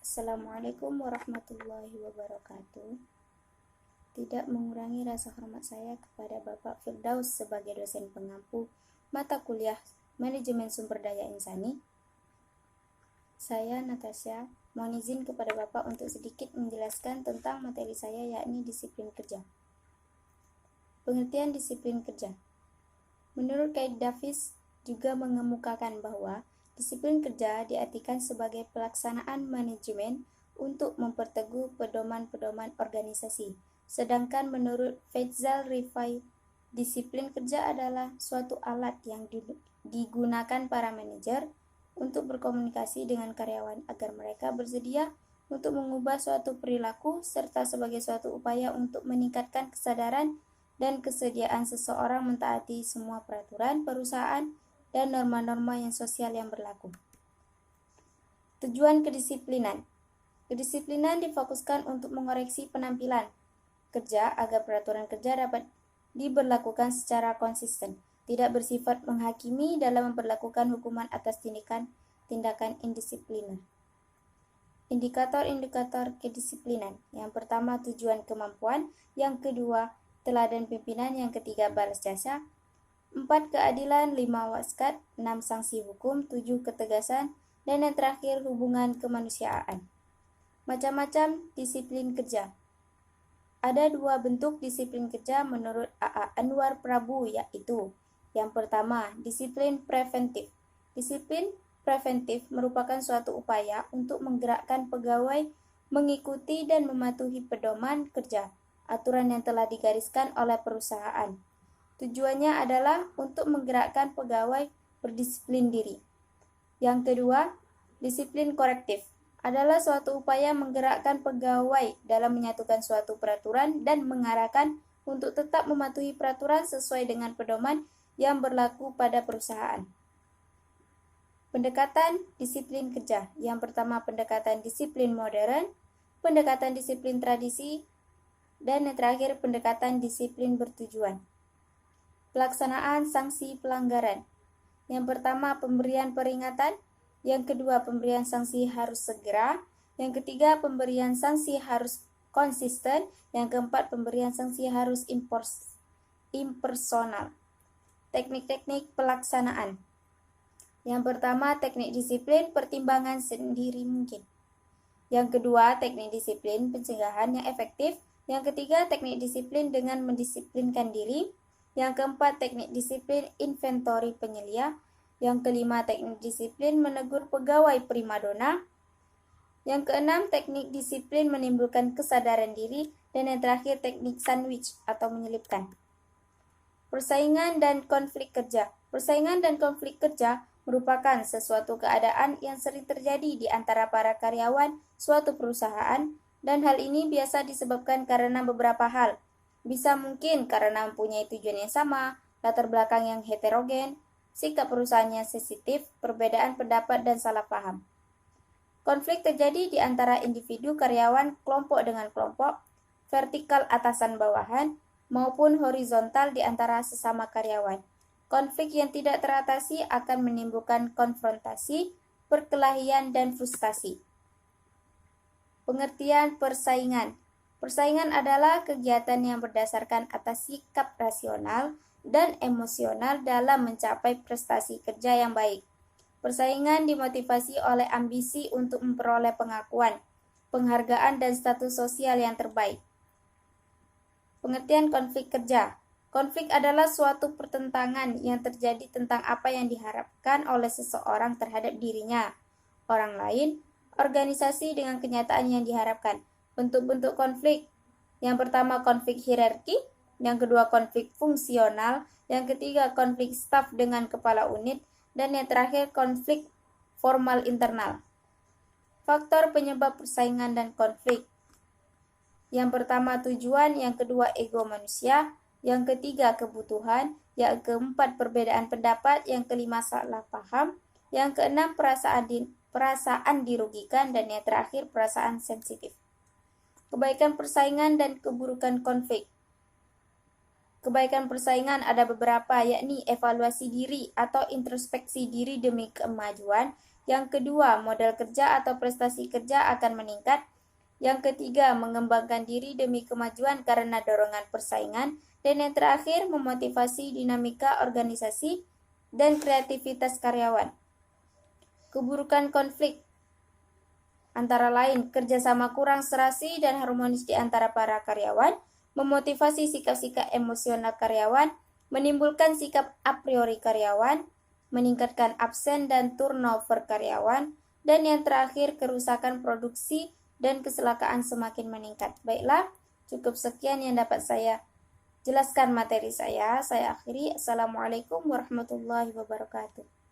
Assalamualaikum warahmatullahi wabarakatuh. Tidak mengurangi rasa hormat saya kepada Bapak Firdaus sebagai dosen pengampu mata kuliah Manajemen Sumber Daya Insani. Saya, Natasha, mohon izin kepada Bapak untuk sedikit menjelaskan tentang materi saya, yakni disiplin kerja. Pengertian disiplin kerja. Menurut Kait Davis juga mengemukakan bahwa disiplin kerja diartikan sebagai pelaksanaan manajemen untuk memperteguh pedoman-pedoman organisasi. Sedangkan menurut Faizal Rifai, disiplin kerja adalah suatu alat yang digunakan para manajer untuk berkomunikasi dengan karyawan agar mereka bersedia untuk mengubah suatu perilaku serta sebagai suatu upaya untuk meningkatkan kesadaran dan kesediaan seseorang mentaati semua peraturan perusahaan dan norma-norma yang sosial yang berlaku. Tujuan kedisiplinan. Kedisiplinan difokuskan untuk mengoreksi penampilan kerja agar peraturan kerja dapat diberlakukan secara konsisten, tidak bersifat menghakimi dalam memperlakukan hukuman atas tindakan indisipliner. Indikator-indikator kedisiplinan. Yang pertama, tujuan kemampuan. Yang kedua, teladan pimpinan. Yang ketiga, balas jasa. 4. Keadilan. 5. Waskat. 6. Sanksi hukum. 7. Ketegasan. Dan yang terakhir, hubungan kemanusiaan. Macam-macam disiplin kerja. Ada 2 bentuk disiplin kerja menurut A.A. Anwar Prabu, yaitu yang pertama, disiplin preventif. Disiplin preventif merupakan suatu upaya untuk menggerakkan pegawai mengikuti dan mematuhi pedoman kerja, aturan yang telah digariskan oleh perusahaan. Tujuannya adalah untuk menggerakkan pegawai berdisiplin diri. Yang kedua, disiplin korektif adalah suatu upaya menggerakkan pegawai dalam menyatukan suatu peraturan dan mengarahkan untuk tetap mematuhi peraturan sesuai dengan pedoman yang berlaku pada perusahaan. Pendekatan disiplin kerja. Yang pertama, pendekatan disiplin modern, pendekatan disiplin tradisi, dan yang terakhir, pendekatan disiplin bertujuan. Pelaksanaan sanksi pelanggaran. Yang pertama, pemberian peringatan. Yang kedua, pemberian sanksi harus segera. Yang ketiga, pemberian sanksi harus konsisten. Yang keempat, pemberian sanksi harus impersonal. Teknik-teknik pelaksanaan. Yang pertama, teknik disiplin pertimbangan sendiri mungkin. Yang kedua, teknik disiplin pencegahan yang efektif. Yang ketiga, teknik disiplin dengan mendisiplinkan diri. Yang keempat, teknik disiplin inventory penyelia. Yang kelima, teknik disiplin menegur pegawai primadona. Yang keenam, teknik disiplin menimbulkan kesadaran diri. Dan yang terakhir, teknik sandwich atau menyelipkan. Persaingan dan konflik kerja. Persaingan dan konflik kerja merupakan sesuatu keadaan yang sering terjadi di antara para karyawan suatu perusahaan, dan hal ini biasa disebabkan karena beberapa hal. Bisa mungkin karena mempunyai tujuan yang sama, latar belakang yang heterogen, sikap perusahaannya sensitif, perbedaan pendapat, dan salah paham. Konflik terjadi di antara individu karyawan, kelompok dengan kelompok, vertikal atasan bawahan, maupun horizontal di antara sesama karyawan. Konflik yang tidak teratasi akan menimbulkan konfrontasi, perkelahian, dan frustasi. Pengertian persaingan. Persaingan adalah kegiatan yang berdasarkan atas sikap rasional dan emosional dalam mencapai prestasi kerja yang baik. Persaingan dimotivasi oleh ambisi untuk memperoleh pengakuan, penghargaan, dan status sosial yang terbaik. Pengertian konflik kerja. Konflik adalah suatu pertentangan yang terjadi tentang apa yang diharapkan oleh seseorang terhadap dirinya, orang lain, organisasi dengan kenyataan yang diharapkan. Bentuk-bentuk konflik. Yang pertama, konflik hierarki. Yang kedua, konflik fungsional. Yang ketiga, konflik staf dengan kepala unit. Dan yang terakhir, konflik formal internal. Faktor penyebab persaingan dan konflik. Yang pertama, tujuan. Yang kedua, ego manusia. Yang ketiga, kebutuhan. Yang keempat, perbedaan pendapat. Yang kelima, salah paham. Yang keenam, perasaan dirugikan. Dan yang terakhir, perasaan sensitif. Kebaikan persaingan dan keburukan konflik. Kebaikan persaingan ada beberapa, yakni evaluasi diri atau introspeksi diri demi kemajuan, Yang kedua, modal kerja atau prestasi kerja akan meningkat. Yang ketiga, mengembangkan diri demi kemajuan karena dorongan persaingan. Dan yang terakhir, memotivasi dinamika organisasi dan kreativitas karyawan. Keburukan konflik antara lain kerjasama kurang serasi dan harmonis di antara para karyawan, memotivasi sikap-sikap emosional karyawan, menimbulkan sikap a priori karyawan, meningkatkan absen dan turnover karyawan, dan yang terakhir kerusakan produksi dan kecelakaan semakin meningkat. Baiklah, cukup sekian yang dapat saya jelaskan materi saya. Saya akhiri. Assalamualaikum warahmatullahi wabarakatuh.